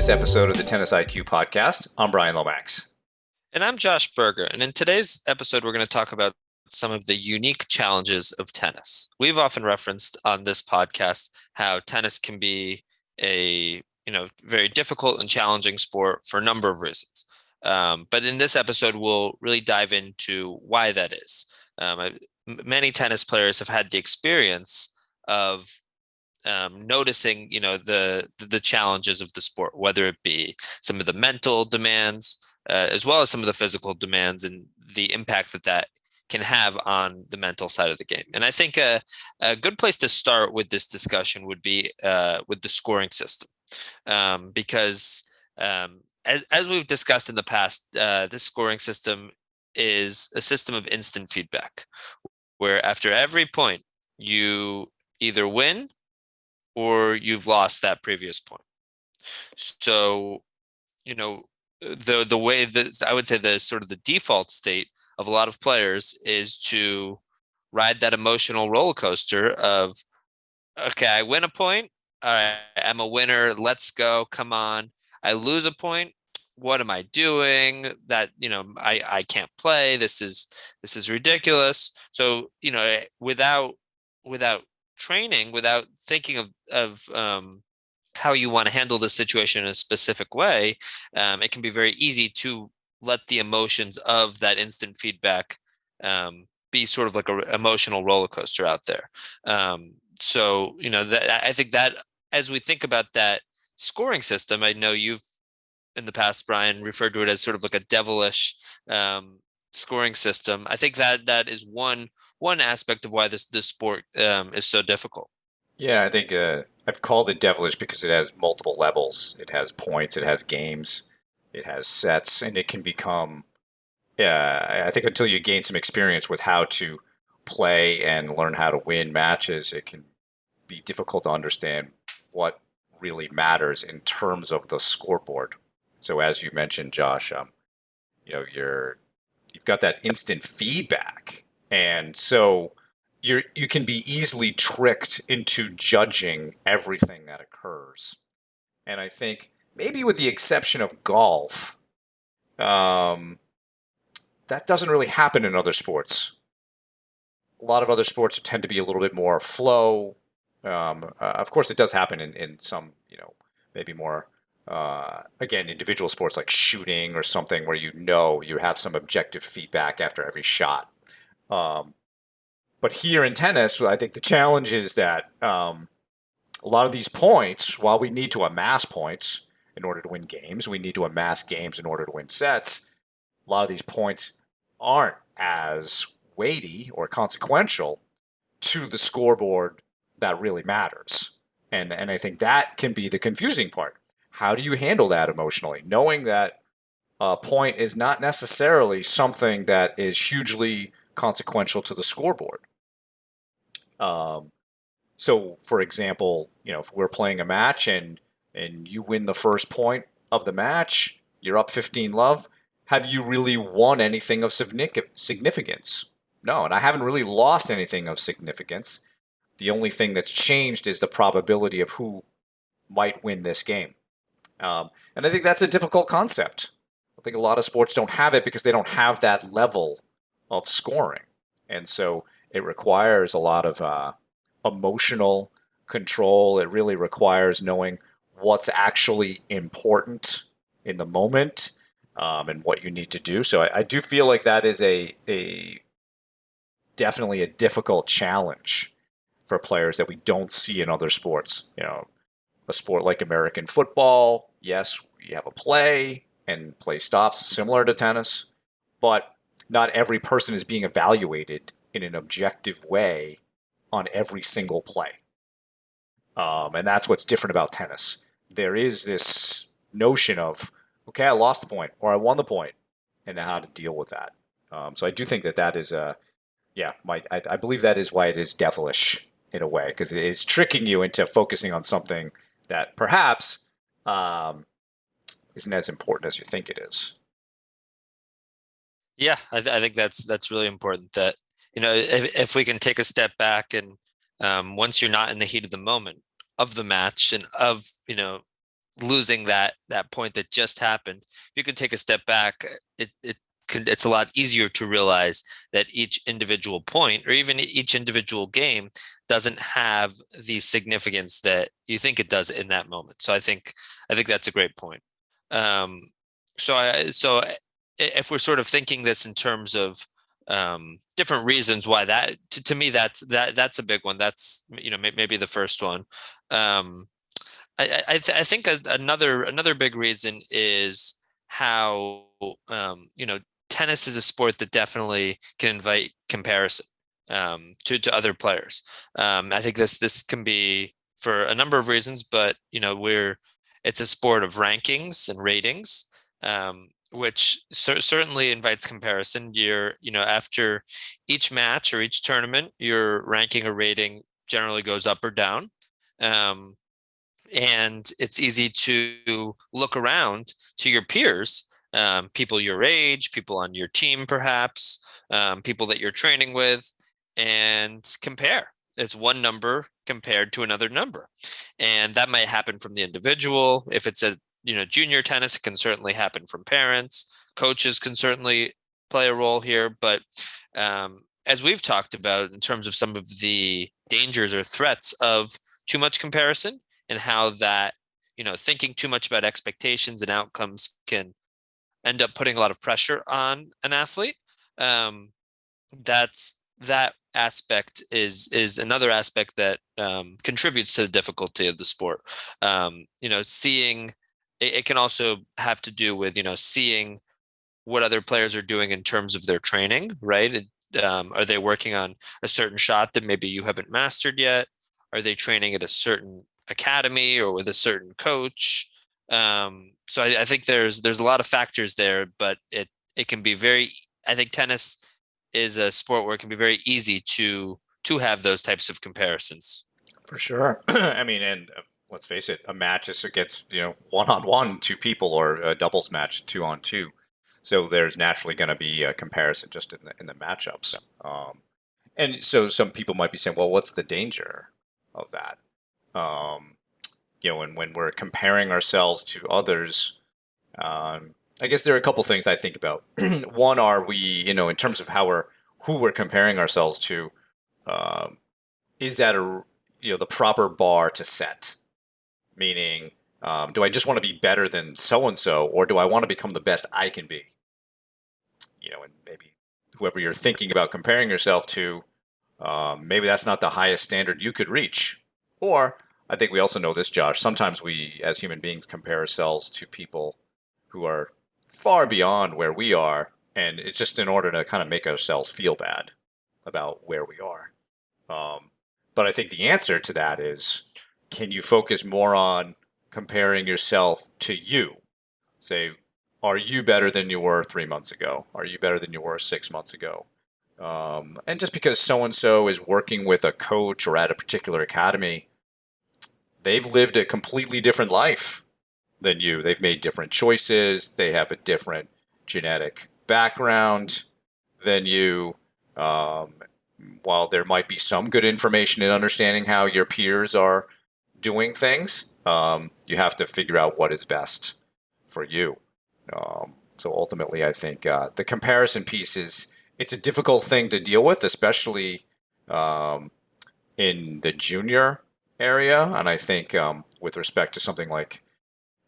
this episode of the Tennis IQ podcast. I'm Brian Lomax. And I'm Josh Berger. And in today's episode, we're going to talk about some of the unique challenges of tennis. We've often referenced on this podcast how tennis can be a very difficult and challenging sport for a number of reasons. But in this episode, we'll really dive into why that is. Many tennis players have had the experience of noticing, the challenges of the sport, whether it be some of the mental demands, as well as some of the physical demands and the impact that can have on the mental side of the game. And I think a good place to start with this discussion would be with the scoring system, because as we've discussed in the past, this scoring system is a system of instant feedback, where after every point, you either win or you've lost that previous point. So, the way that I would say the sort of the default state of a lot of players is to ride that emotional roller coaster of, okay, I win a point. All right, I'm a winner. Let's go. Come on. I lose a point. What am I doing? That, I can't play. This is ridiculous. So, without training, without thinking of how you want to handle the situation in a specific way, it can be very easy to let the emotions of that instant feedback be sort of like an emotional roller coaster out there. That I think that as we think about that scoring system, I know you've in the past, Brian, referred to it as sort of like a devilish scoring system. I think that is one aspect of why this sport is so difficult. Yeah, I think I've called it devilish because it has multiple levels. It has points, it has games, it has sets, and it can become, yeah, I think until you gain some experience with how to play and learn how to win matches, it can be difficult to understand what really matters in terms of the scoreboard. So as you mentioned, Josh, you've got that instant feedback, and so you can be easily tricked into judging everything that occurs. And I think maybe with the exception of golf, um, that doesn't really happen in other sports. A lot of other sports tend to be a little bit more flow. Of course, it does happen in some, maybe more, again, individual sports like shooting or something where you have some objective feedback after every shot. Um, but here in tennis, I think the challenge is that a lot of these points, while we need to amass points in order to win games, we need to amass games in order to win sets. A lot of these points aren't as weighty or consequential to the scoreboard that really matters. And I think that can be the confusing part. How do you handle that emotionally? Knowing that a point is not necessarily something that is hugely consequential to the scoreboard. Um, so, for example, if we're playing a match and you win the first point of the match, you're up 15 love. Have you really won anything of significance? No, and I haven't really lost anything of significance. The only thing that's changed is the probability of who might win this game. And I think that's a difficult concept. I think a lot of sports don't have it because they don't have that level of scoring. And so it requires a lot of emotional control. It really requires knowing what's actually important in the moment, and what you need to do. So I do feel like that is a definitely a difficult challenge for players that we don't see in other sports. A sport like American football, yes, you have a play and play stops similar to tennis, but not every person is being evaluated in an objective way on every single play. And that's what's different about tennis. There is this notion of, okay, I lost the point or I won the point, and how to deal with that. So I do think that is I believe that is why it is devilish in a way, because it is tricking you into focusing on something that perhaps isn't as important as you think it is. Yeah, I think that's really important. That if we can take a step back and once you're not in the heat of the moment of the match and of losing that point that just happened. If you can take a step back, it's a lot easier to realize that each individual point or even each individual game doesn't have the significance that you think it does in that moment. So I think that's a great point. Um, so if we're sort of thinking this in terms of different reasons why that to me that's a big one. That's maybe the first one. Um, I think another big reason is how tennis is a sport that definitely can invite comparison to other players. I think this can be for a number of reasons, but it's a sport of rankings and ratings, which certainly invites comparison. After each match or each tournament, your ranking or rating generally goes up or down. Um, and it's easy to look around to your peers, people your age, people on your team, perhaps, people that you're training with, and compare. It's one number compared to another number. And that might happen from the individual. If it's a junior tennis, it can certainly happen from parents. Coaches can certainly play a role here. But as we've talked about in terms of some of the dangers or threats of too much comparison, and how that thinking too much about expectations and outcomes can end up putting a lot of pressure on an athlete. That aspect is another aspect that contributes to the difficulty of the sport. Seeing it can also have to do with seeing what other players are doing in terms of their training, right? Are they working on a certain shot that maybe you haven't mastered yet? Are they training at a certain academy or with a certain coach? So I think there's a lot of factors there, but it can be very. I think tennis is a sport where it can be very easy to have those types of comparisons. For sure. I mean, and let's face it, a match is against, one on one, two people, or a doubles match, two on two. So there's naturally going to be a comparison just in the matchups. And so some people might be saying, well, what's the danger of that? Um, and when we're comparing ourselves to others, I guess there are a couple things I think about. One, are we, in terms of who we're comparing ourselves to, um, is that the proper bar to set? Meaning, do I just want to be better than so and so, or do I want to become the best I can be? And maybe whoever you're thinking about comparing yourself to, maybe that's not the highest standard you could reach. Or I think we also know this, Josh. Sometimes we, as human beings, compare ourselves to people who are far beyond where we are, and it's just in order to kind of make ourselves feel bad about where we are. Um, but I think the answer to that is, can you focus more on comparing yourself to you? Say, are you better than you were 3 months ago? Are you better than you were 6 months ago? And just because so and so is working with a coach or at a particular academy, they've lived a completely different life than you. They've made different choices. They have a different genetic background than you. Um, while there might be some good information in understanding how your peers are doing things, you have to figure out what is best for you. So ultimately, I think the comparison piece it's a difficult thing to deal with, especially um, in the junior area. And I think with respect to something like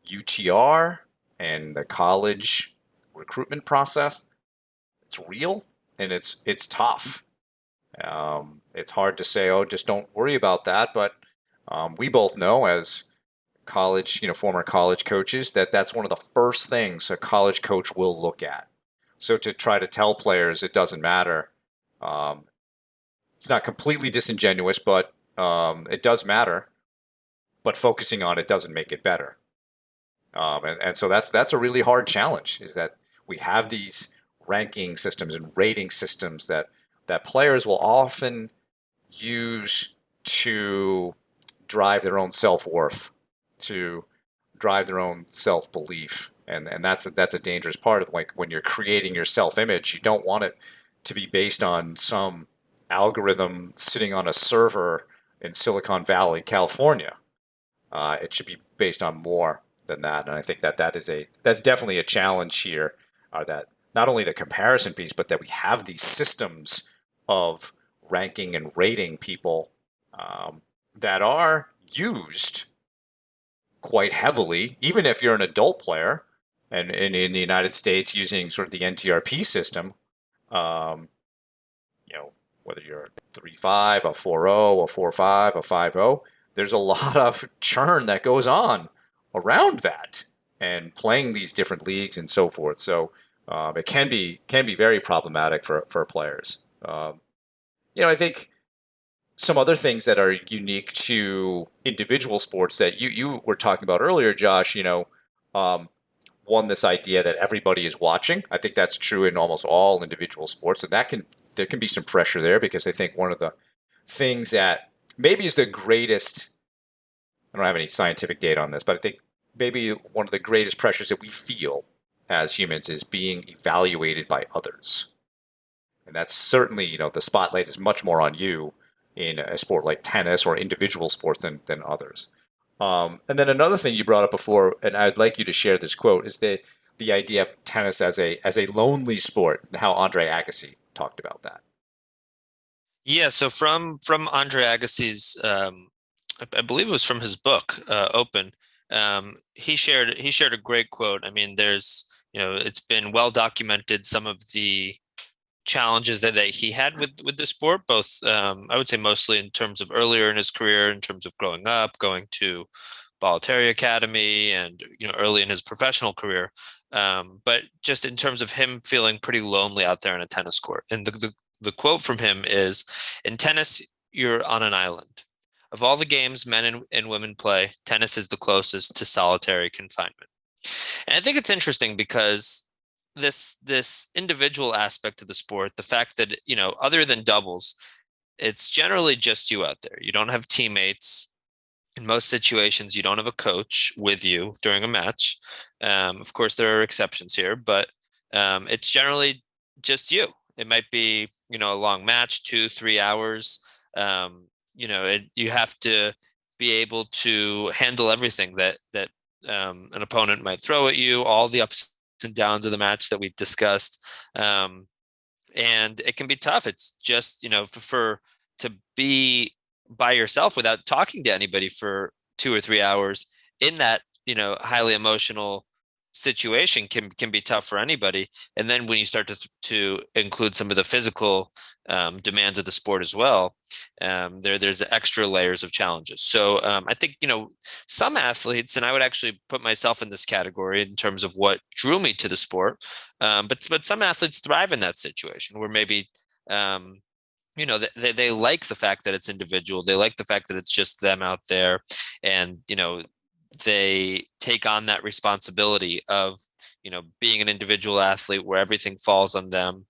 UTR and the college recruitment process, it's real and it's tough. It's hard to say, oh, just don't worry about that. But we both know as college, former college coaches, that that's one of the first things a college coach will look at. So to try to tell players it doesn't matter, um, it's not completely disingenuous, but it does matter. But focusing on it doesn't make it better. And so that's a really hard challenge. Is that we have these ranking systems and rating systems that players will often use to drive their own self worth, to drive their own self belief, and that's a dangerous part of, like, when you're creating your self image. You don't want it to be based on some algorithm sitting on a server in Silicon Valley, California. It should be based on more than that. And I think that that's definitely a challenge here. That not only the comparison piece, but that we have these systems of ranking and rating people that are used quite heavily, even if you're an adult player, and in the United States using sort of the NTRP system. Um, you know, whether you're a 3.5, a 4.0, a 4.5, a 5.0, there's a lot of churn that goes on around that and playing these different leagues and so forth. So it can be very problematic for players. I think some other things that are unique to individual sports that you were talking about earlier, Josh. Um, one, this idea that everybody is watching. I think that's true in almost all individual sports, and there can be some pressure there because I think one of the things that maybe is the greatest. I don't have any scientific data on this, but I think maybe one of the greatest pressures that we feel as humans is being evaluated by others. And that's certainly, the spotlight is much more on you in a sport like tennis or individual sports than others. And then another thing you brought up before, and I'd like you to share this quote, is the idea of tennis as a lonely sport and how Andre Agassi talked about that. Yeah, so from Andre Agassi's, I believe it was from his book, Open. He shared a great quote. I mean, it's been well documented some of the challenges that he had with the sport, both I would say mostly in terms of earlier in his career, in terms of growing up, going to Bolletary Academy, and early in his professional career. But just in terms of him feeling pretty lonely out there in a tennis court. And the quote from him is, "In tennis, you're on an island. Of all the games men and women play, tennis is the closest to solitary confinement." And I think it's interesting because this individual aspect of the sport, the fact that, other than doubles, it's generally just you out there. You don't have teammates. In most situations, you don't have a coach with you during a match. Of course, there are exceptions here, but it's generally just you. It might be, a long match, 2, 3 hours. You have to be able to handle everything that an opponent might throw at you, all the ups and downs of the match that we discussed. And it can be tough. It's just, to be by yourself without talking to anybody for 2 or 3 hours in that, highly emotional situation can be tough for anybody. And then when you start to include some of the physical demands of the sport as well, there's extra layers of challenges. So I think, some athletes, and I would actually put myself in this category in terms of what drew me to the sport, but some athletes thrive in that situation where maybe they like the fact that it's individual. They like the fact that it's just them out there, and they take on that responsibility of being an individual athlete where everything falls on them.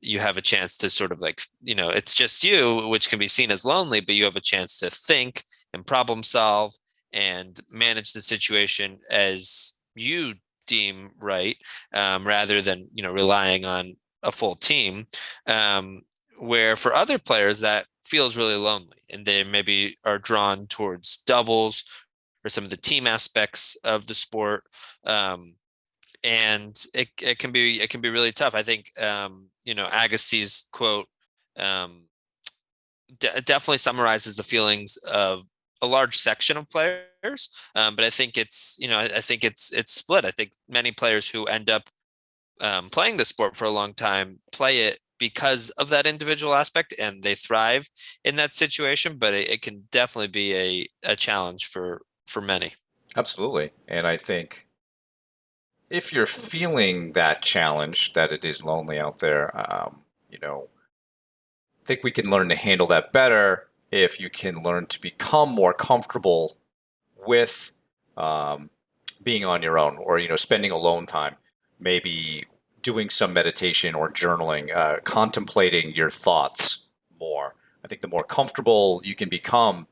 You have a chance to sort of like, it's just you, which can be seen as lonely, but you have a chance to think and problem solve and manage the situation as you deem right, rather than relying on a full team. Where for other players that feels really lonely, and they maybe are drawn towards doubles or some of the team aspects of the sport. And it can be really tough. I think Agassi's quote definitely summarizes the feelings of a large section of players. But I think it's split. I think many players who end up playing the sport for a long time play it because of that individual aspect, and they thrive in that situation. But it can definitely be a challenge for many. Absolutely. And I think if you're feeling that challenge, that it is lonely out there, I think we can learn to handle that better if you can learn to become more comfortable with um, being on your own, or spending alone time, maybe doing some meditation or journaling, contemplating your thoughts more. I think the more comfortable you can become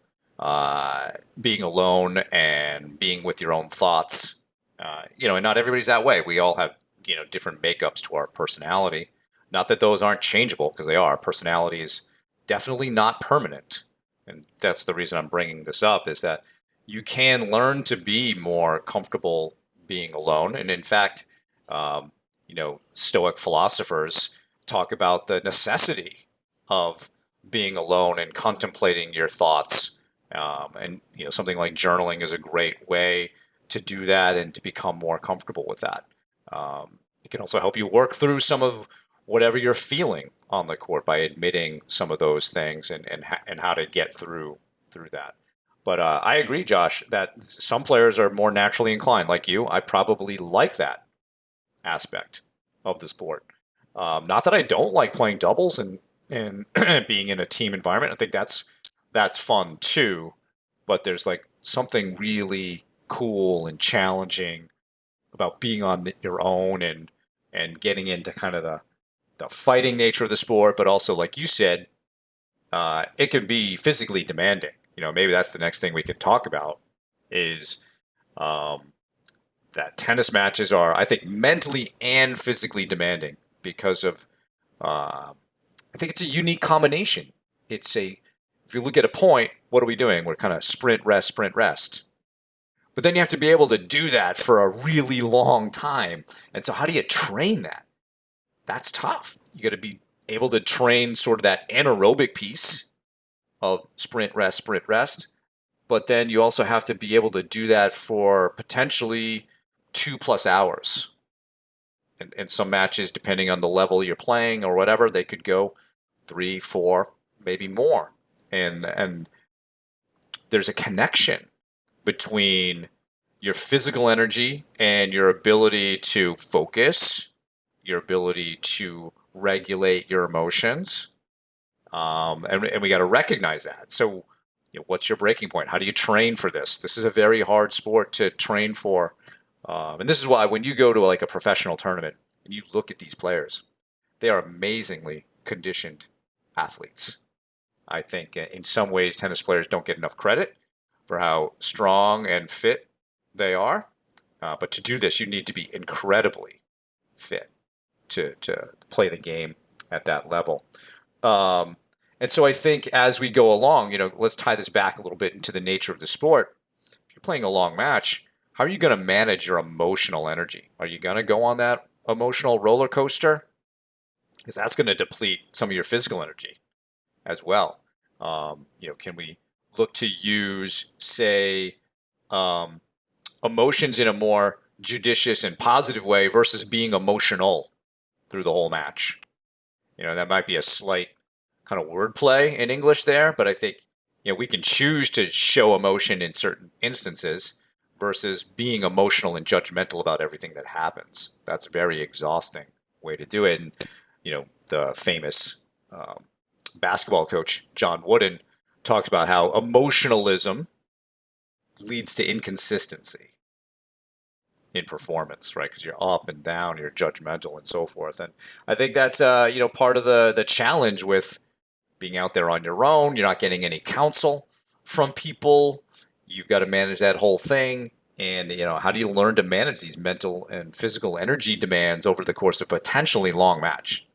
being alone and being with your own thoughts, and not everybody's that way. We all have different makeups to our personality. Not that those aren't changeable, because they are. Personality is definitely not permanent, and that's the reason I'm bringing this up. Is that you can learn to be more comfortable being alone. And in fact, um, Stoic philosophers talk about the necessity of being alone and contemplating your thoughts. And something like journaling is a great way to do that and to become more comfortable with that. It can also help you work through some of whatever you're feeling on the court by admitting some of those things and how to get through that. But I agree, Josh, that some players are more naturally inclined. Like you, I probably like that aspect of the sport. Not that I don't like playing doubles and being in a team environment. I think that's fun too. But there's like something really cool and challenging about being on your own and getting into kind of the fighting nature of the sport, but also like you said, it can be physically demanding. Maybe that's the next thing we could talk about is um, that tennis matches are, I think, mentally and physically demanding because of. I think it's a unique combination. If you look at a point, what are we doing? We're kind of sprint, rest. But then you have to be able to do that for a really long time. And so, how do you train that? That's tough. You got to be able to train sort of that anaerobic piece of sprint, rest. But then you also have to be able to do that for potentially 2+ hours. And some matches, depending on the level you're playing or whatever, they could go 3, 4, maybe more. And there's a connection between your physical energy and your ability to focus, your ability to regulate your emotions. And we got to recognize that. So, what's your breaking point? How do you train for this? This is a very hard sport to train for. And this is why when you go to like a professional tournament and you look at these players, they are amazingly conditioned athletes. I think in some ways, tennis players don't get enough credit for how strong and fit they are. But to do this, you need to be incredibly fit to play the game at that level. Um, and so I think as we go along, let's tie this back a little bit into the nature of the sport. If you're playing a long match, how are you going to manage your emotional energy? Are you going to go on that emotional roller coaster? Because that's going to deplete some of your physical energy as well. Can we look to use, say, um, emotions in a more judicious and positive way versus being emotional through the whole match? That might be a slight kind of wordplay in English there, but I think we can choose to show emotion in certain instances versus being emotional and judgmental about everything that happens. That's a very exhausting way to do it. And the famous basketball coach John Wooden talks about how emotionalism leads to inconsistency in performance, right? Because you're up and down, you're judgmental, and so forth. And I think that's part of the challenge with being out there on your own. You're not getting any counsel from people. You've got to manage that whole thing. And how do you learn to manage these mental and physical energy demands over the course of a potentially long match?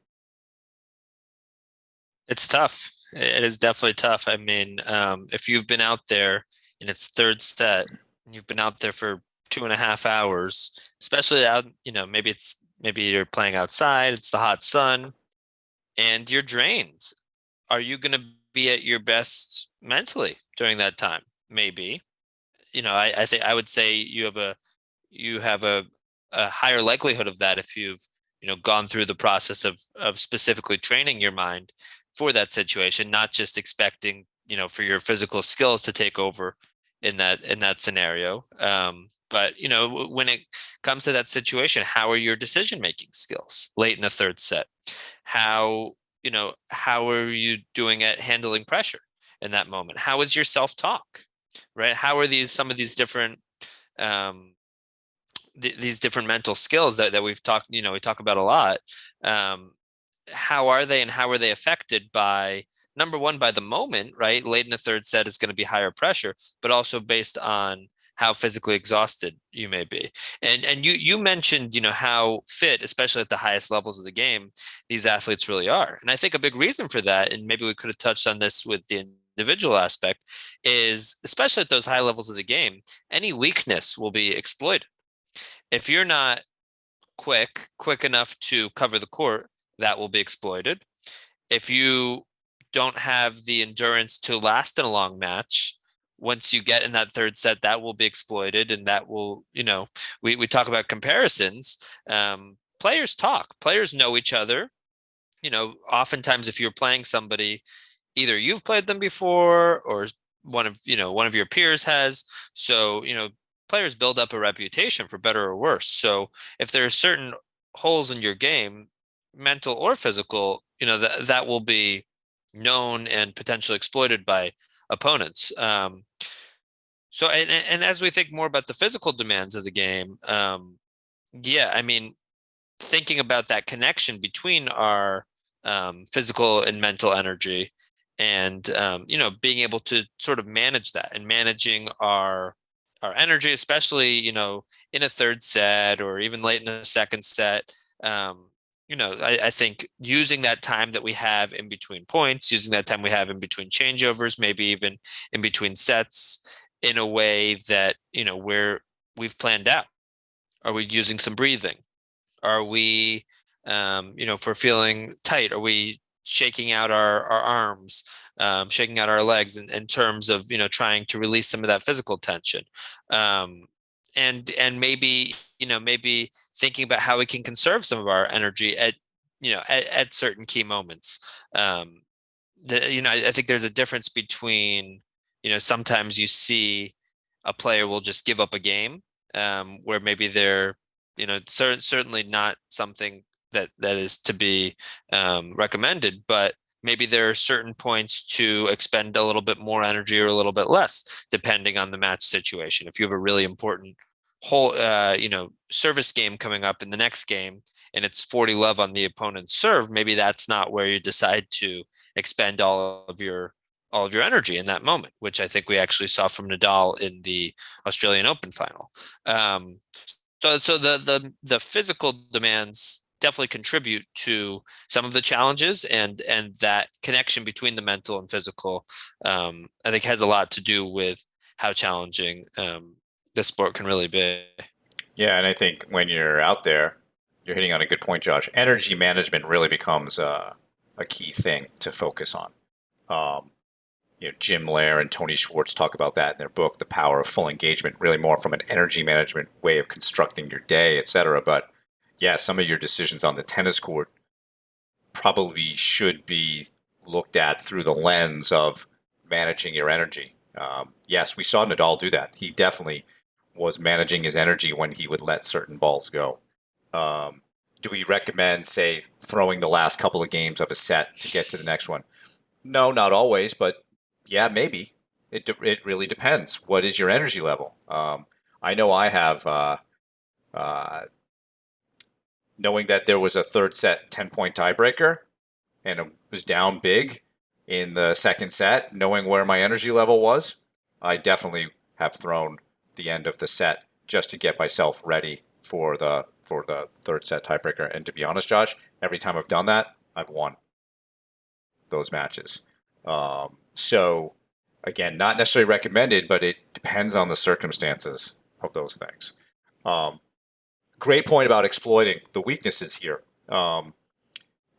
It's tough. It is definitely tough. I mean, if you've been out there in its third set, and you've been out there for 2.5 hours, especially out, maybe you're playing outside, it's the hot sun, and you're drained. Are you going to be at your best mentally during that time? Maybe. I think I would say you have a higher likelihood of that if you've gone through the process of specifically training your mind for that situation, not just expecting for your physical skills to take over in that scenario. But when it comes to that situation, how are your decision making skills late in a third set? How are you doing at handling pressure in that moment? How is your self talk, right? How are some of these different um, these different mental skills that we've talked, we talk about a lot. How are they, and how are they affected by, number one, by the moment, right? Late in the third set is going to be higher pressure, but also based on how physically exhausted you may be. And you mentioned, how fit, especially at the highest levels of the game, these athletes really are. And I think a big reason for that, and maybe we could have touched on this with the individual aspect, is especially at those high levels of the game, any weakness will be exploited. If you're not quick enough to cover the court, that will be exploited. If you don't have the endurance to last in a long match, once you get in that third set, that will be exploited, and that will, we talk about comparisons. Players talk. Players know each other. Oftentimes if you're playing somebody, either you've played them before or one of your peers has. So, players build up a reputation for better or worse. So if there are certain holes in your game, mental or physical, that will be known and potentially exploited by opponents. So and as we think more about the physical demands of the game, yeah, I mean, thinking about that connection between our physical and mental energy, and being able to sort of manage that, and managing our energy, especially in a third set or even late in a second set. I think using that time that we have in between points, using that time we have in between changeovers, maybe even in between sets, in a way that we've planned out. Are we using some breathing? Are we, if we're feeling tight, are we shaking out our arms, shaking out our legs in terms of, trying to release some of that physical tension? And maybe thinking about how we can conserve some of our energy at certain key moments. I think there's a difference between, sometimes you see a player will just give up a game, where maybe they're, certainly not something that is to be recommended, but maybe there are certain points to expend a little bit more energy or a little bit less, depending on the match situation. If you have a really important whole, service game coming up in the next game, and it's 40 love on the opponent's serve, maybe that's not where you decide to expend all of your energy in that moment, which I think we actually saw from Nadal in the Australian Open final. So the physical demands definitely contribute to some of the challenges, and that connection between the mental and physical, I think, has a lot to do with how challenging this sport can really be. Yeah, and I think when you're out there, you're hitting on a good point, Josh. Energy management really becomes a key thing to focus on. Um, Jim Lair and Tony Schwartz talk about that in their book, The Power of Full Engagement, really more from an energy management way of constructing your day, etc. But yeah, some of your decisions on the tennis court probably should be looked at through the lens of managing your energy. Yes, we saw Nadal do that. He definitely was managing his energy when he would let certain balls go. Um, do we recommend, say, throwing the last couple of games of a set to get to the next one? No, not always, but yeah, maybe. It really depends. What is your energy level? I know I have, uh, knowing that there was a third set 10-point tiebreaker and it was down big in the second set, knowing where my energy level was, I definitely have thrown the end of the set just to get myself ready for the third set tiebreaker. And to be honest, Josh, every time I've done that, I've won those matches. So again, not necessarily recommended, but it depends on the circumstances of those things. Um, Great point about exploiting the weaknesses here.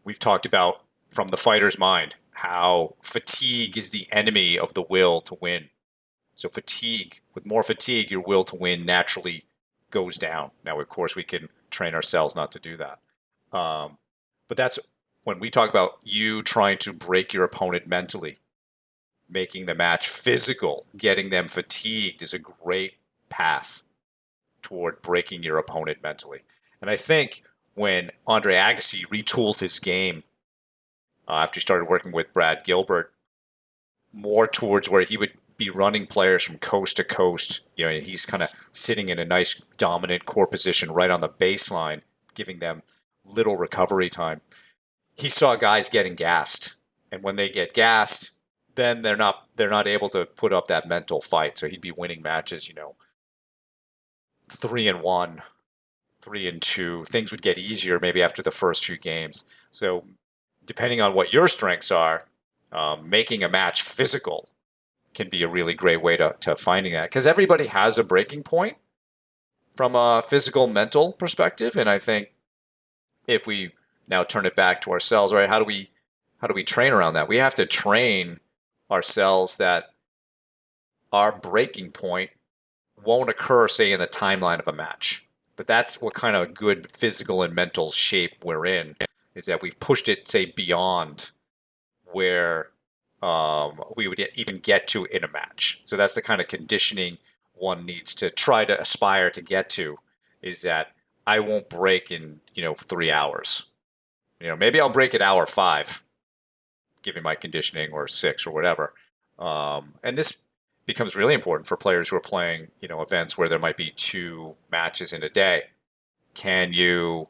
We've talked about from the fighter's mind how fatigue is the enemy of the will to win. So fatigue, with more fatigue, your will to win naturally goes down. Now, of course, we can train ourselves not to do that. But that's when we talk about you trying to break your opponent mentally, making the match physical, getting them fatigued is a great path toward breaking your opponent mentally. And I think when Andre Agassi retooled his game after he started working with Brad Gilbert, more towards where he would be running players from coast to coast. He's kind of sitting in a nice dominant core position right on the baseline, giving them little recovery time. He saw guys getting gassed, and when they get gassed, then they're not able to put up that mental fight. So he'd be winning matches, 3-1, 3-2. Things would get easier maybe after the first few games. So depending on what your strengths are, making a match physical can be a really great way to finding that, because everybody has a breaking point from a physical mental perspective. And I think if we now turn it back to ourselves, right, how do we train around that? We have to train ourselves that our breaking point won't occur, say, in the timeline of a match. But that's what kind of good physical and mental shape we're in, is that we've pushed it, say, beyond where we would even get to in a match. So that's the kind of conditioning one needs to try to aspire to get to, is that I won't break in, 3 hours. Maybe I'll break at hour 5, given my conditioning, or 6 or whatever. And this becomes really important for players who are playing, events where there might be 2 matches in a day. Can you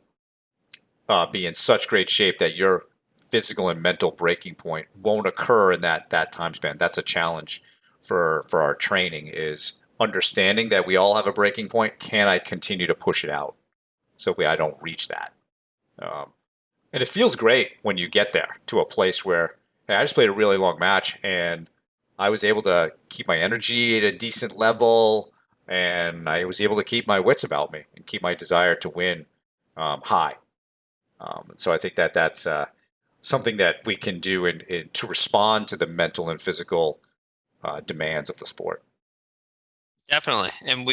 be in such great shape that your physical and mental breaking point won't occur in that time span? That's a challenge for our training, is understanding that we all have a breaking point. Can I continue to push it out so I don't reach that? Um, and it feels great when you get there to a place where, hey, I just played a really long match and I was able to keep my energy at a decent level, and I was able to keep my wits about me and keep my desire to win high. So I think that that's something that we can do to respond to the mental and physical demands of the sport. Definitely. And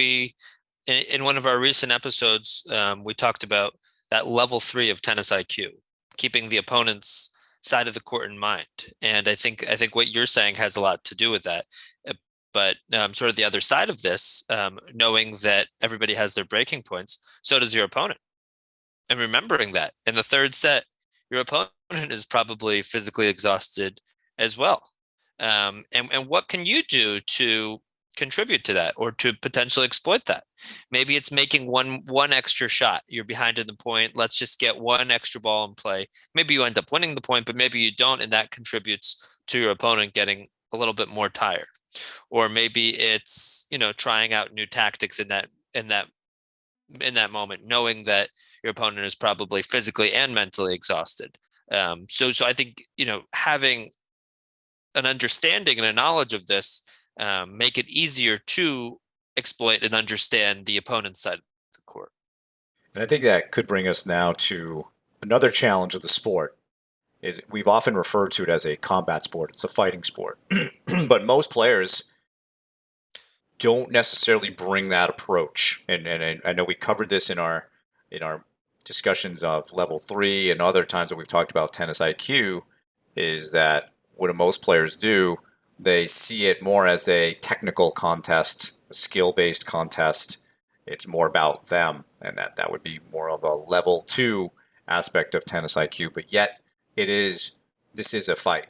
in one of our recent episodes, we talked about that level 3 of tennis IQ, keeping the opponent's side of the court in mind. And I think what you're saying has a lot to do with that. But sort of the other side of this, knowing that everybody has their breaking points, so does your opponent. And remembering that in the third set, your opponent is probably physically exhausted as well. And what can you do to contribute to that, or to potentially exploit that? Maybe it's making one extra shot. You're behind in the point. Let's just get one extra ball in play. Maybe you end up winning the point, but maybe you don't, and that contributes to your opponent getting a little bit more tired. Or maybe it's, trying out new tactics in that moment, knowing that your opponent is probably physically and mentally exhausted. So I think, having an understanding and a knowledge of this make it easier to exploit and understand the opponent's side of the court. And I think that could bring us now to another challenge of the sport. Is we've often referred to it as a combat sport. It's a fighting sport, but most players don't necessarily bring that approach. And I know we covered this in our discussions of level 3 and other times that we've talked about tennis IQ. Is that what do most players do? They see it more as a technical contest, a skill-based contest. It's more about them, and that would be more of a level 2 aspect of tennis IQ. But yet, this is a fight.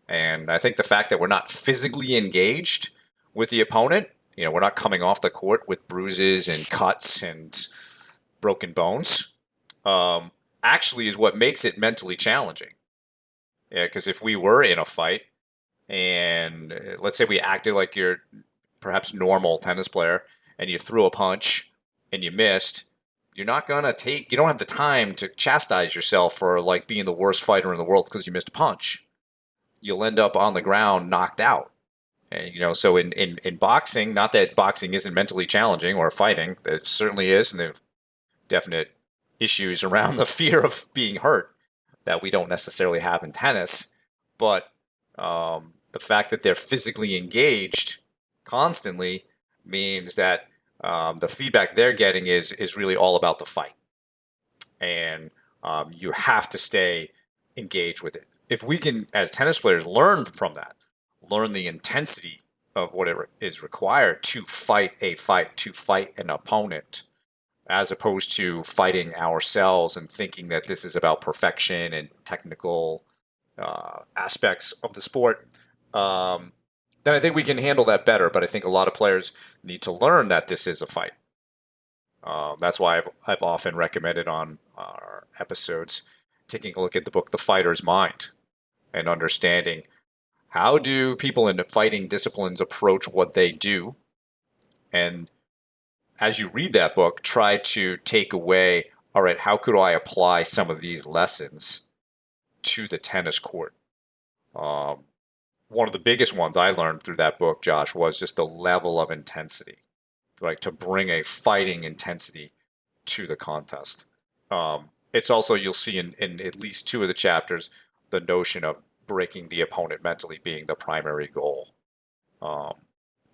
And I think the fact that we're not physically engaged with the opponent, we're not coming off the court with bruises and cuts and broken bones, actually is what makes it mentally challenging. Yeah, because if we were in a fight and let's say we acted like you're perhaps normal tennis player and you threw a punch and you missed, you don't have the time to chastise yourself for like being the worst fighter in the world because you missed a punch. You'll end up on the ground knocked out. And, so in boxing, not that boxing isn't mentally challenging, or fighting, it certainly is, and there's definite issues around the fear of being hurt that we don't necessarily have in tennis. But the fact that they're physically engaged constantly means that the feedback they're getting is really all about the fight, and you have to stay engaged with it. If we can, as tennis players, learn from that, learn the intensity of what it is required to fight a fight, to fight an opponent, as opposed to fighting ourselves and thinking that this is about perfection and technical aspects of the sport, then I think we can handle that better. But I think a lot of players need to learn that this is a fight. That's why I've often recommended on our episodes taking a look at the book The Fighter's Mind and understanding how do people in fighting disciplines approach what they do. And as you read that book, try to take away, all right, how could I apply some of these lessons to the tennis court? one of the biggest ones I learned through that book, Josh, was just the level of intensity, like to bring a fighting intensity to the contest. It's also, you'll see in at least two of the chapters, the notion of breaking the opponent mentally being the primary goal. Um,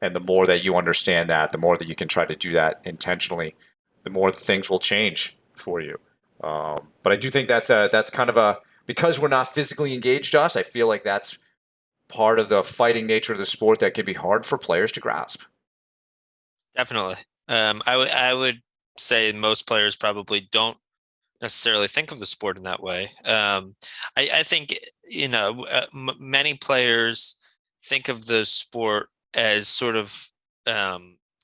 and the more that you understand that, the more that you can try to do that intentionally, the more things will change for you. But I do think that's kind of a, because we're not physically engaged, Josh. I feel like that's part of the fighting nature of the sport that can be hard for players to grasp. Definitely. I would say most players probably don't necessarily think of the sport in that way. I think many players think of the sport as sort of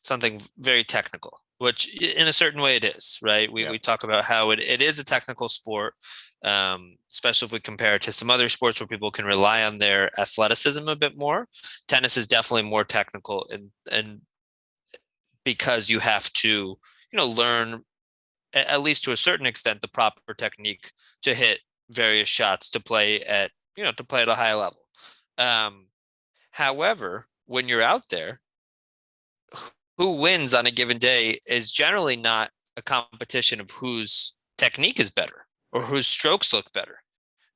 something very technical, which in a certain way it is, right? We Yeah. we talk about how it is a technical sport, especially if we compare it to some other sports where people can rely on their athleticism a bit more. Tennis is definitely more technical, and because you have to, learn at least to a certain extent the proper technique to hit various shots to play at a high level. Um, However, when you're out there, who wins on a given day is generally not a competition of whose technique is better or whose strokes look better.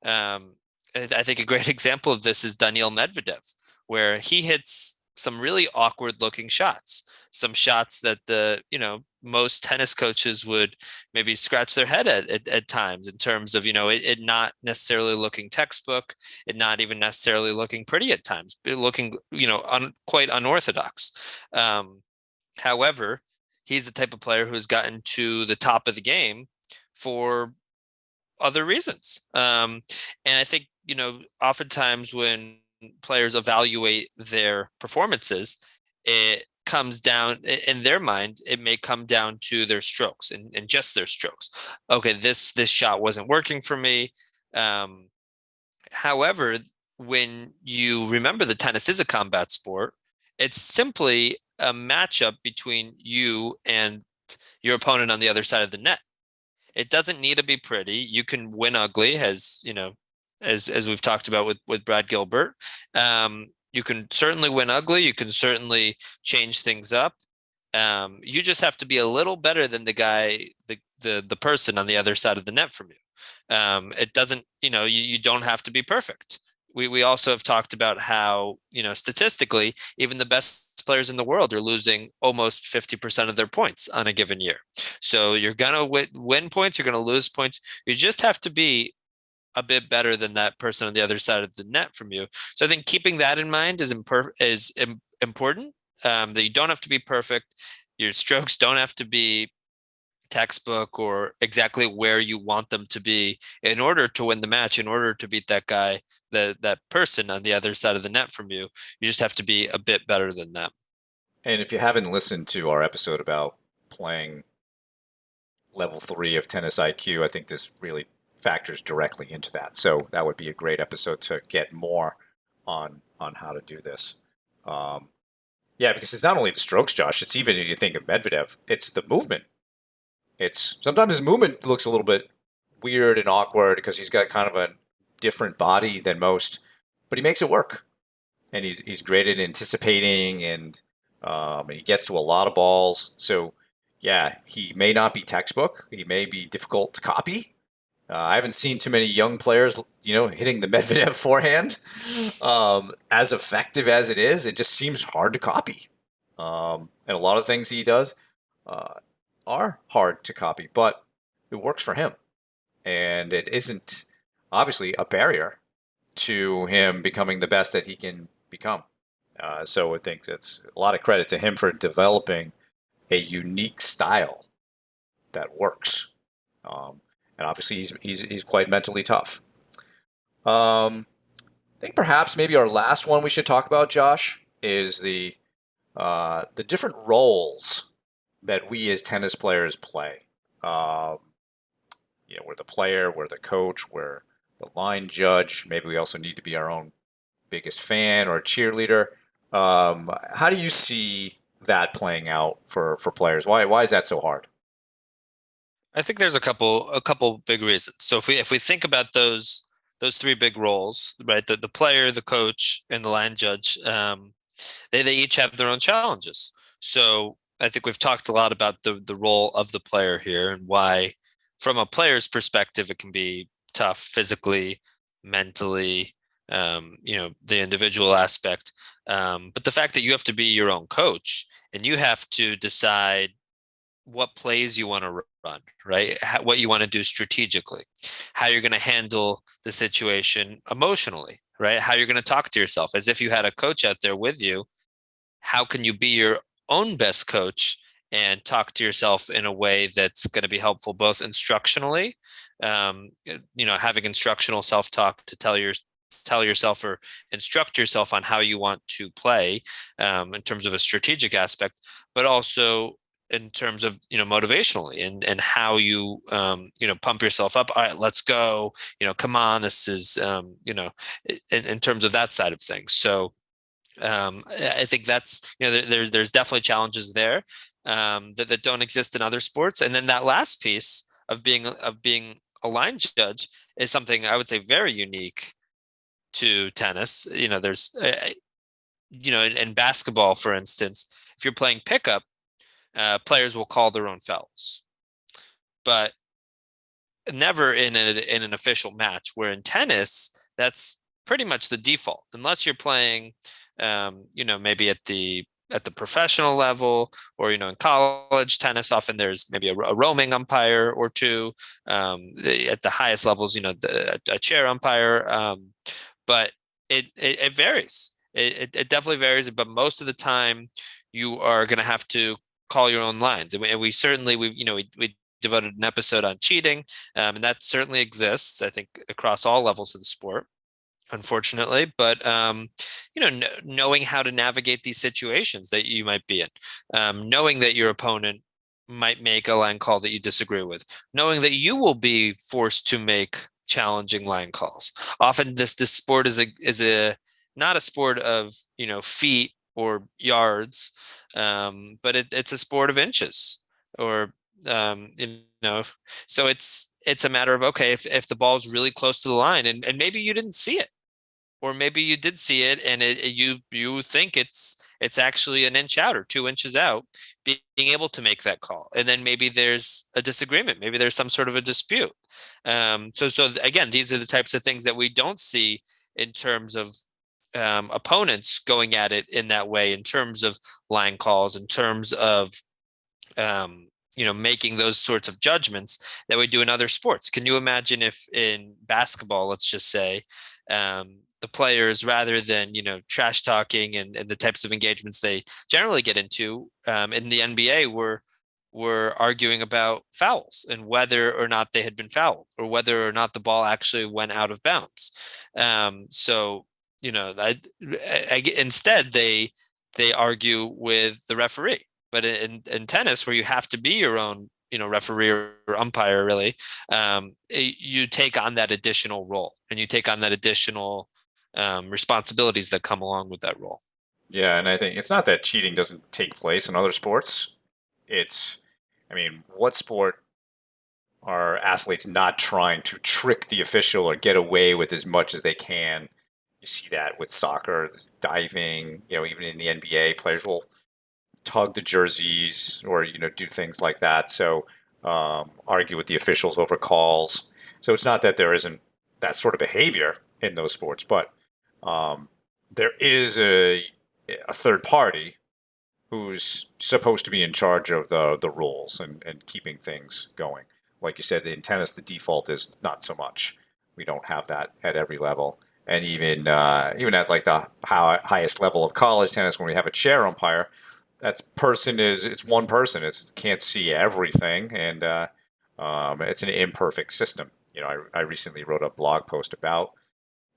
Um, I think a great example of this is Daniil Medvedev, where he hits some really awkward looking shots, some shots that most tennis coaches would maybe scratch their head at times in terms of, it not necessarily looking textbook, it not even necessarily looking pretty at times, looking, quite unorthodox. However, he's the type of player who's gotten to the top of the game for other reasons. And I think, oftentimes when players evaluate their performances, it comes down in their mind, it may come down to their strokes and just their strokes. Okay, this shot wasn't working for me. Um, However, when you remember that tennis is a combat sport, it's simply a matchup between you and your opponent on the other side of the net. It doesn't need to be pretty. You can win ugly, as as we've talked about with Brad Gilbert. You can certainly win ugly. You can certainly change things up. You just have to be a little better than the guy, the person on the other side of the net from you. It doesn't, you don't have to be perfect. We also have talked about how, statistically, even the best players in the world are losing almost 50% of their points on a given year. So you're going to win points, you're going to lose points. You just have to be a bit better than that person on the other side of the net from you. So I think keeping that in mind is important. That you don't have to be perfect. Your strokes don't have to be textbook or exactly where you want them to be in order to win the match, in order to beat that guy, that person on the other side of the net from you. You just have to be a bit better than them. And if you haven't listened to our episode about playing level 3 of tennis IQ, I think this really factors directly into that. So that would be a great episode to get more on how to do this. Um, yeah, because it's not only the strokes, Josh. It's even, if you think of Medvedev, it's the movement. It's sometimes his movement looks a little bit weird and awkward because he's got kind of a different body than most, but he makes it work. And he's great at anticipating, and he gets to a lot of balls. So yeah, he may not be textbook. He may be difficult to copy. I haven't seen too many young players, hitting the Medvedev forehand as effective as it is. It just seems hard to copy, and a lot of things he does uh, are hard to copy, but it works for him, and it isn't obviously a barrier to him becoming the best that he can become. So I think that's a lot of credit to him for developing a unique style that works. Um, and obviously, he's quite mentally tough. I think perhaps maybe our last one we should talk about, Josh, is the different roles that we as tennis players play. Um, we're the player, we're the coach, we're the line judge. Maybe we also need to be our own biggest fan or cheerleader. How do you see that playing out for players? Why is that so hard? I think there's a couple big reasons. So if we think about those three big roles, right? The player, the coach, and the line judge. They each have their own challenges. So I think we've talked a lot about the role of the player here and why, from a player's perspective, it can be tough physically, mentally, the individual aspect. But the fact that you have to be your own coach and you have to decide what plays you want to run, right? What you want to do strategically, how you're going to handle the situation emotionally, right? How you're going to talk to yourself as if you had a coach out there with you. How can you be your own best coach and talk to yourself in a way that's going to be helpful both instructionally, having instructional self-talk to tell yourself or instruct yourself on how you want to play in terms of a strategic aspect, but also in terms of motivationally and how you pump yourself up. All right, let's go. Come on, this is in terms of that side of things. So I think that's there's definitely challenges there that don't exist in other sports. And then that last piece of being a line judge is something I would say very unique to tennis. There's in basketball, for instance, if you're playing pickup, players will call their own fouls, but never in an official match. Where in tennis, that's pretty much the default, unless you're playing, maybe at the professional level, or in college tennis. Often there's maybe a roaming umpire or two. At the highest levels, a chair umpire. But it varies. It definitely varies. But most of the time, you are going to have to call your own lines, and we certainly we devoted an episode on cheating, and that certainly exists, I think, across all levels of the sport, unfortunately. But knowing how to navigate these situations that you might be in, knowing that your opponent might make a line call that you disagree with, knowing that you will be forced to make challenging line calls. Often this sport is a not a sport of feet or yards, but it's a sport of inches, or um, you know so it's a matter of, okay, if the ball's really close to the line, and maybe you didn't see it, or maybe you did see it, and you think it's actually an inch out or 2 inches out, being able to make that call, and then maybe there's a disagreement, maybe there's some sort of a dispute. So again, these are the types of things that we don't see in terms of opponents going at it in that way, in terms of line calls, in terms of making those sorts of judgments that we do in other sports. Can you imagine if in basketball, let's just say, the players, rather than trash talking and the types of engagements they generally get into in the NBA, were arguing about fouls and whether or not they had been fouled, or whether or not the ball actually went out of bounds. So instead they argue with the referee. But in tennis, where you have to be your own referee or umpire, really, you take on that additional role, and you take on that additional responsibilities that come along with that role. Yeah, and I think it's not that cheating doesn't take place in other sports. I mean, what sport are athletes not trying to trick the official or get away with as much as they can? You see that with soccer, diving, even in the NBA, players will tug the jerseys or do things like that. So argue with the officials over calls. So it's not that there isn't that sort of behavior in those sports, but there is a third party who's supposed to be in charge of the rules and keeping things going. Like you said, in tennis, the default is not so much. We don't have that at every level. And even at like the highest level of college tennis, when we have a chair umpire, it's one person. It can't see everything, and it's an imperfect system. I recently wrote a blog post about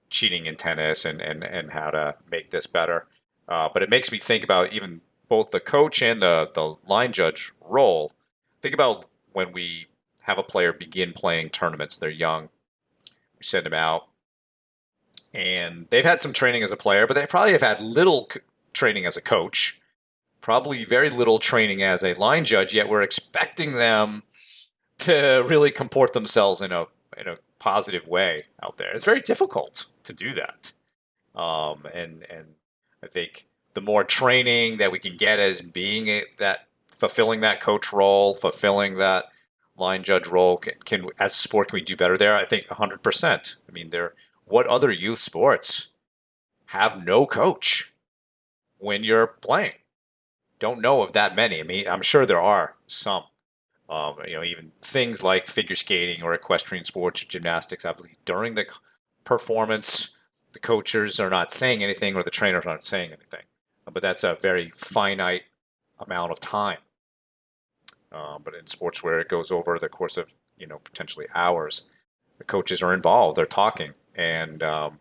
cheating in tennis and how to make this better. But it makes me think about even both the coach and the line judge role. Think about when we have a player begin playing tournaments. They're young. We send them out, and they've had some training as a player, but they probably have had little training as a coach. Probably very little training as a line judge, yet we're expecting them to really comport themselves in a positive way out there. It's very difficult to do that. And I think the more training that we can get as being that fulfilling that coach role, fulfilling that line judge role, can as a sport can we do better there? I think 100%. I mean, what other youth sports have no coach when you're playing? Don't know of that many. I mean, I'm sure there are some. Even things like figure skating or equestrian sports, gymnastics. Obviously, during the performance, the coaches are not saying anything, or the trainers aren't saying anything. But that's a very finite amount of time. But in sports where it goes over the course of potentially hours, the coaches are involved. They're talking, and I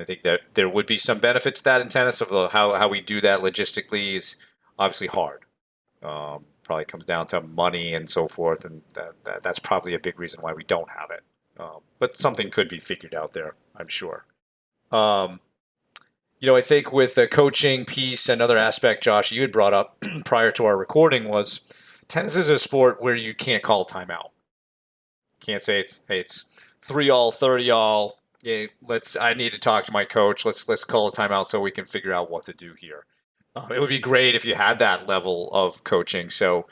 think that there would be some benefit to that in tennis. Of how we do that logistically is obviously hard. Probably comes down to money and so forth, and that's probably a big reason why we don't have it. But something could be figured out there, I'm sure. I think with the coaching piece, another aspect, Josh, you had brought up prior to our recording was tennis is a sport where you can't call a timeout. Can't say it's 3-all, 30-all. Yeah, I need to talk to my coach. Let's call a timeout so we can figure out what to do here. It would be great if you had that level of coaching. So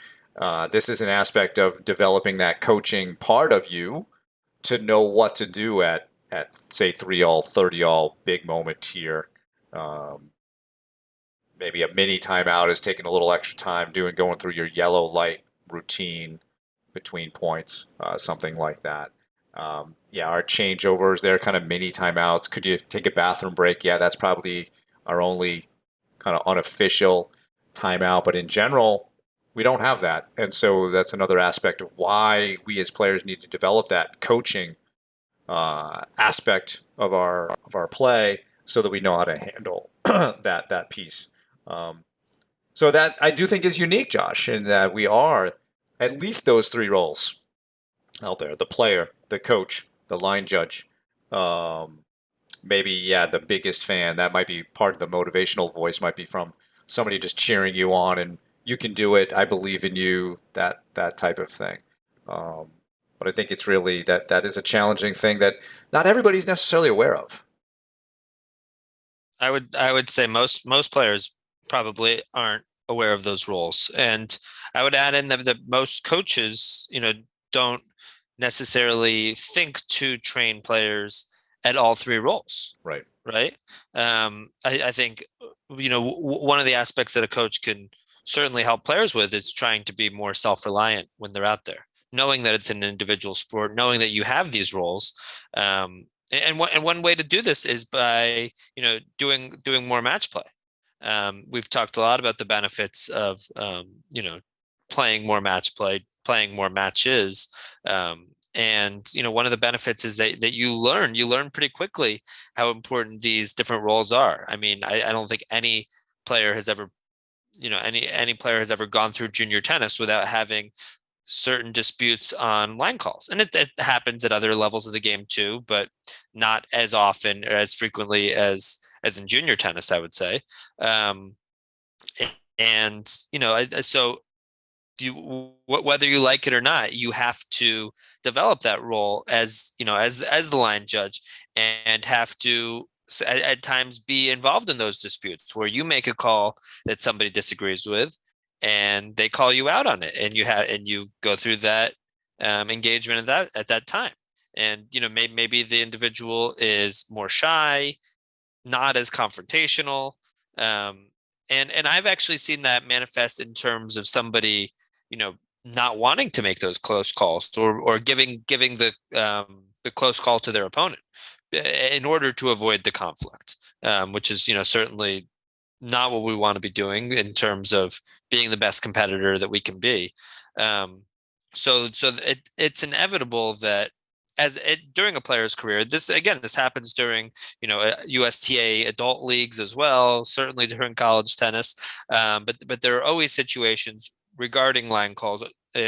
this is an aspect of developing that coaching part of you to know what to do at say 3-all, 30-all, big moment here. Maybe a mini timeout is taking a little extra time going through your yellow light routine between points, something like that. Our changeovers, they're kind of mini timeouts. Could you take a bathroom break? Yeah, that's probably our only kind of unofficial timeout. But in general, we don't have that. And so that's another aspect of why we as players need to develop that coaching aspect of our play so that we know how to handle that piece. So that I do think is unique, Josh, in that we are at least those three roles out there: the player, the coach, the line judge. Maybe, the biggest fan. That might be part of the motivational voice. Might be from somebody just cheering you on, and you can do it. I believe in you. That type of thing. But I think it's really that is a challenging thing that not everybody's necessarily aware of. I would say most players probably aren't aware of those roles, and I would add in that most coaches, don't necessarily think to train players at all three roles. Right. Right. I think one of the aspects that a coach can certainly help players with is trying to be more self-reliant when they're out there, knowing that it's an individual sport, knowing that you have these roles. And one way to do this is by doing more match play. We've talked a lot about the benefits of playing more match play, playing more matches. And one of the benefits is that you learn pretty quickly how important these different roles are. I mean, I don't think any player has ever any player has ever gone through junior tennis without having certain disputes on line calls. And it happens at other levels of the game too, but not as often or as frequently as in junior tennis, I would say. Um, and so whether you like it or not, you have to develop that role as as the line judge, and have to at times be involved in those disputes where you make a call that somebody disagrees with, and they call you out on it, and you go through that engagement at that time. And maybe the individual is more shy, not as confrontational. And I've actually seen that manifest in terms of somebody, not wanting to make those close calls, or giving the close call to their opponent in order to avoid the conflict, which is certainly not what we want to be doing in terms of being the best competitor that we can be. So it's inevitable that during a player's career, this happens during USTA adult leagues as well, certainly during college tennis, but there are always situations regarding line calls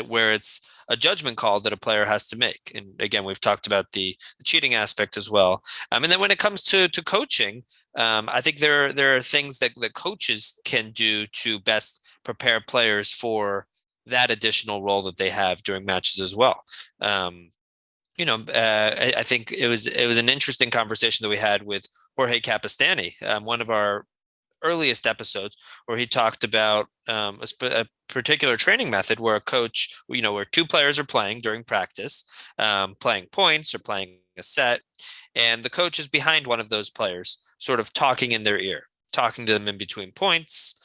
where it's a judgment call that a player has to make. And again, we've talked about the cheating aspect as well. And then when it comes to coaching, I think there are things that coaches can do to best prepare players for that additional role that they have during matches as well. I think it was an interesting conversation that we had with Jorge Capistani, one of our earliest episodes, where he talked about a particular training method where a coach, where two players are playing during practice, playing points or playing a set, and the coach is behind one of those players, sort of talking in their ear, talking to them in between points,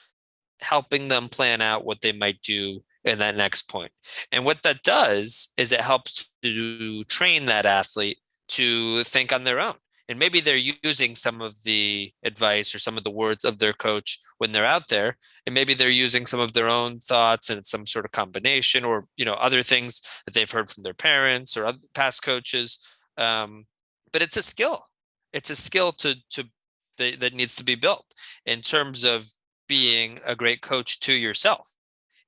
helping them plan out what they might do in that next point. And what that does is it helps to train that athlete to think on their own. And maybe they're using some of the advice or some of the words of their coach when they're out there, and maybe they're using some of their own thoughts and it's some sort of combination, or other things that they've heard from their parents or other past coaches. But it's a skill. It's a skill that needs to be built in terms of being a great coach to yourself,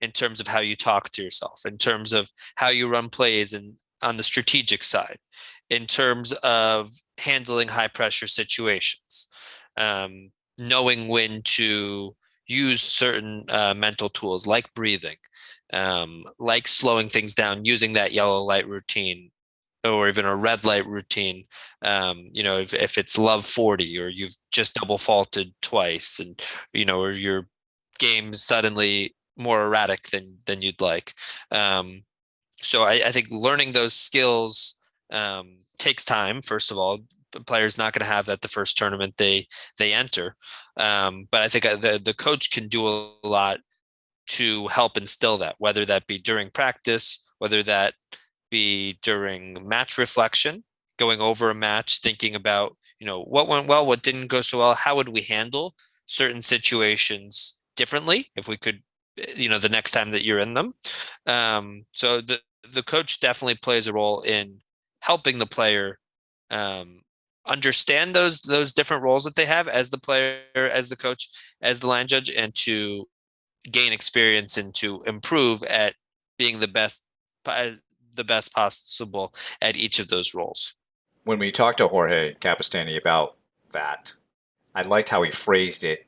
in terms of how you talk to yourself, in terms of how you run plays and on the strategic side, in terms of handling high pressure situations, knowing when to use certain mental tools like breathing, like slowing things down, using that yellow light routine or even a red light routine. If it's love 40 or you've just double faulted twice, and or your game's suddenly more erratic than you'd like. So I think learning those skills takes time. First of all, the player's not going to have that the first tournament they enter. But I think the coach can do a lot to help instill that, whether that be during practice, whether that be during match reflection, going over a match, thinking about, what went well, what didn't go so well, how would we handle certain situations differently if we could, the next time that you're in them. So the coach definitely plays a role in helping the player understand those different roles that they have as the player, as the coach, as the line judge, and to gain experience and to improve at being the best possible at each of those roles. When we talked to Jorge Capistani about that, I liked how he phrased it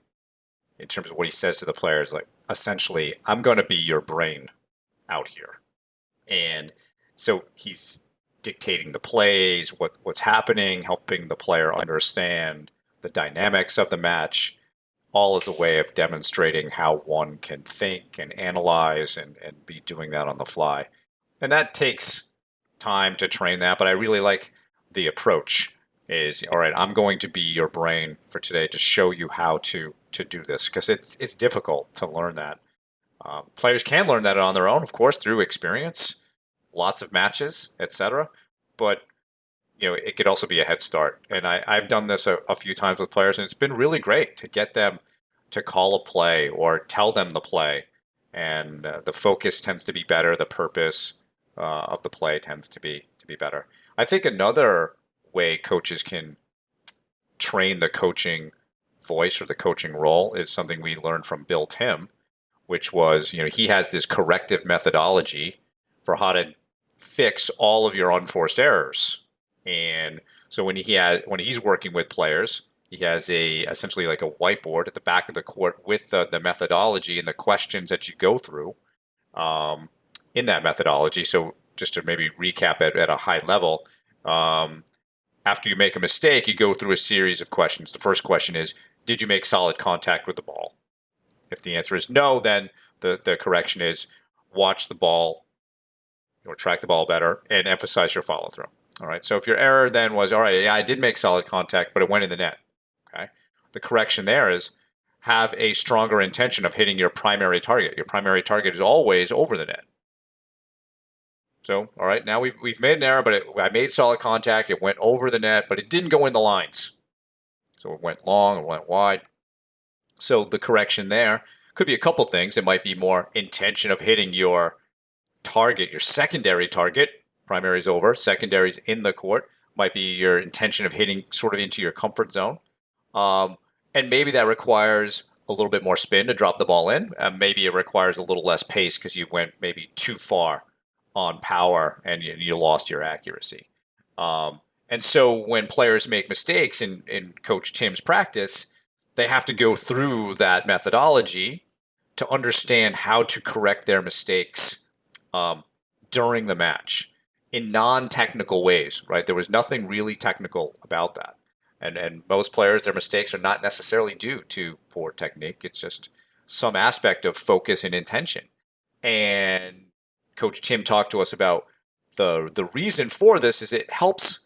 in terms of what he says to the players. Like, essentially, I'm going to be your brain out here. And so he's dictating the plays, what's happening, helping the player understand the dynamics of the match, all as a way of demonstrating how one can think and analyze and be doing that on the fly. And that takes time to train that, but I really like the approach is, all right, I'm going to be your brain for today to show you how to do this, because it's difficult to learn that. Players can learn that on their own, of course, through experience, lots of matches, etc. But it could also be a head start. And I've done this a few times with players, and it's been really great to get them to call a play or tell them the play. And the focus tends to be better. The purpose of the play tends to be better. I think another way coaches can train the coaching voice or the coaching role is something we learned from Bill Tim, which was, he has this corrective methodology for how to fix all of your unforced errors. And so when he's working with players, he has essentially like a whiteboard at the back of the court with the methodology and the questions that you go through in that methodology. So just to maybe recap it at a high level, after you make a mistake, you go through a series of questions. The first question is, did you make solid contact with the ball? If the answer is no, then the correction is watch the ball or track the ball better and emphasize your follow through. All right. So if your error then was, all right, yeah, I did make solid contact, but it went in the net. Okay. The correction there is have a stronger intention of hitting your primary target. Your primary target is always over the net. So, all right, now we've made an error, but I made solid contact. It went over the net, but it didn't go in the lines. So it went long, it went wide. So the correction there could be a couple things. It might be more intention of hitting your target, your secondary target. Primary's over, secondary's in the court. Might be your intention of hitting sort of into your comfort zone. And maybe that requires a little bit more spin to drop the ball in. Maybe it requires a little less pace because you went maybe too far on power and you lost your accuracy. And so when players make mistakes in Coach Tim's practice, they have to go through that methodology to understand how to correct their mistakes during the match. in non-technical ways, right? There was nothing really technical about that. And most players, their mistakes are not necessarily due to poor technique. It's just some aspect of focus and intention. And Coach Tim talked to us about the reason for this is it helps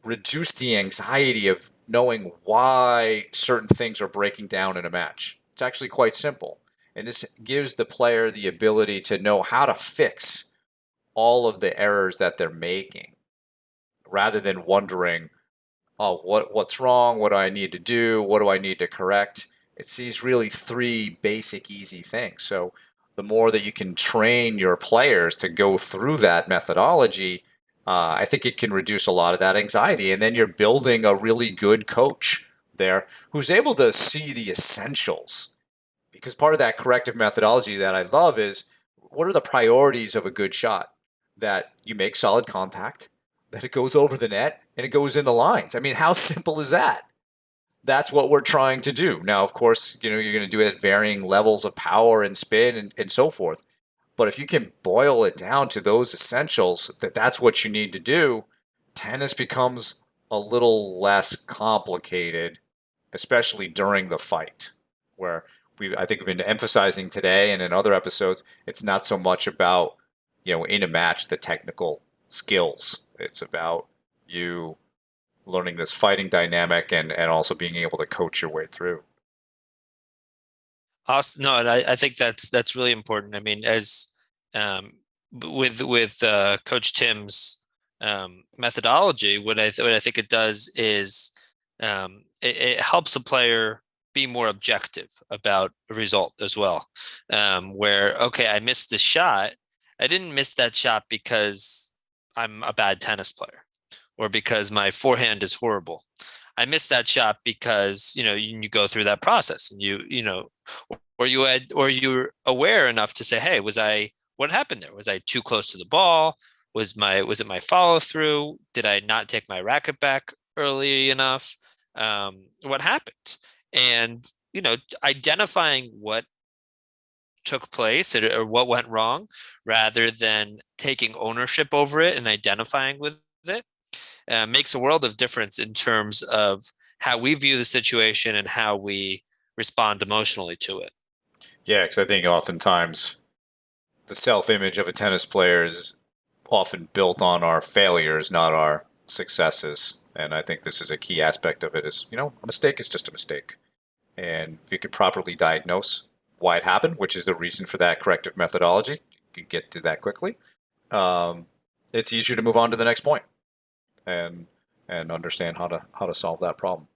reduce the anxiety of knowing why certain things are breaking down in a match. It's actually quite simple. And this gives the player the ability to know how to fix all of the errors that they're making rather than wondering, oh, what's wrong? What do I need to do? What do I need to correct? It's these really three basic, easy things. So the more that you can train your players to go through that methodology, I think it can reduce a lot of that anxiety. And then you're building a really good coach there who's able to see the essentials. Because part of that corrective methodology that I love is what are the priorities of a good shot? That you make solid contact, that it goes over the net, and it goes in the lines. I mean, how simple is that? That's what we're trying to do. Now, of course, you're going to do it at varying levels of power and spin and so forth. But if you can boil it down to those essentials, that's what you need to do, tennis becomes a little less complicated, especially during the fight, where I think we've been emphasizing today and in other episodes, it's not so much about, in a match, the technical skills. It's about you learning this fighting dynamic and also being able to coach your way through. Awesome. No, and I think that's really important. I mean, as with Coach Tim's methodology, what I think it does is it helps a player be more objective about a result as well. Where, okay, I missed the shot. I didn't miss that shot because I'm a bad tennis player or because my forehand is horrible. I missed that shot because you go through that process and or you're aware enough to say, hey, what happened there? Was I too close to the ball? Was it my follow through? Did I not take my racket back early enough? What happened? And identifying what took place or what went wrong rather than taking ownership over it and identifying with it makes a world of difference in terms of how we view the situation and how we respond emotionally to it. Yeah, because I think oftentimes the self-image of a tennis player is often built on our failures, not our successes. And I think this is a key aspect of it is, a mistake is just a mistake. And if you can properly diagnose why it happened, which is the reason for that corrective methodology, you can get to that quickly. It's easier to move on to the next point and understand how to solve that problem.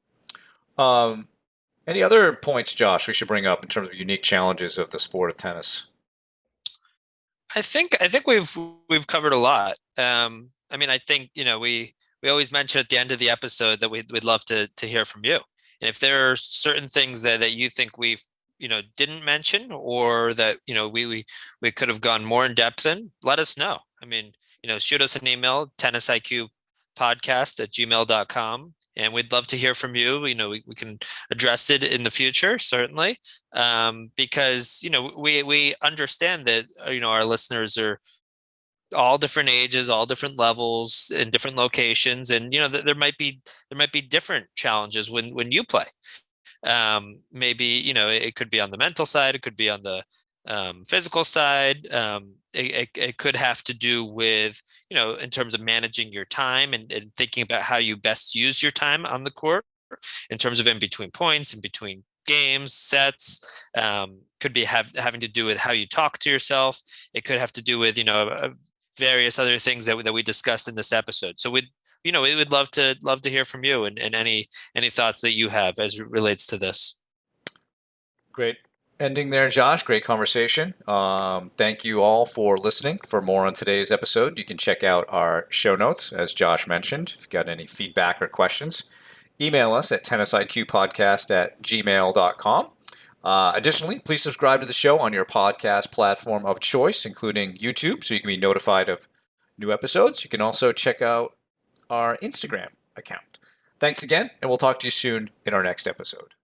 Um, any other points, Josh, we should bring up in terms of unique challenges of the sport of tennis? I think we've covered a lot. I mean, I think we always mention at the end of the episode that we'd love to hear from you. And if there are certain things that you think we've didn't mention or that we could have gone more in depth in, let us know. I mean, shoot us an email, tennisiqpodcast@gmail.com, and we'd love to hear from you. We can address it in the future, certainly, because we understand that our listeners are all different ages, all different levels, in different locations, and there might be different challenges when you play. Maybe it could be on the mental side, it could be on the physical side. It could have to do with in terms of managing your time and thinking about how you best use your time on the court in terms of in between points, in between games, sets. Could be having to do with how you talk to yourself. It could have to do with various other things that we discussed in this episode. So we would love to hear from you and any thoughts that you have as it relates to this. Great ending there, Josh. Great conversation. Thank you all for listening. For more on today's episode, you can check out our show notes, as Josh mentioned. If you've got any feedback or questions, email us at tennisiqpodcast@gmail.com. Additionally, please subscribe to the show on your podcast platform of choice, including YouTube, so you can be notified of new episodes. You can also check out our Instagram account. Thanks again, and we'll talk to you soon in our next episode.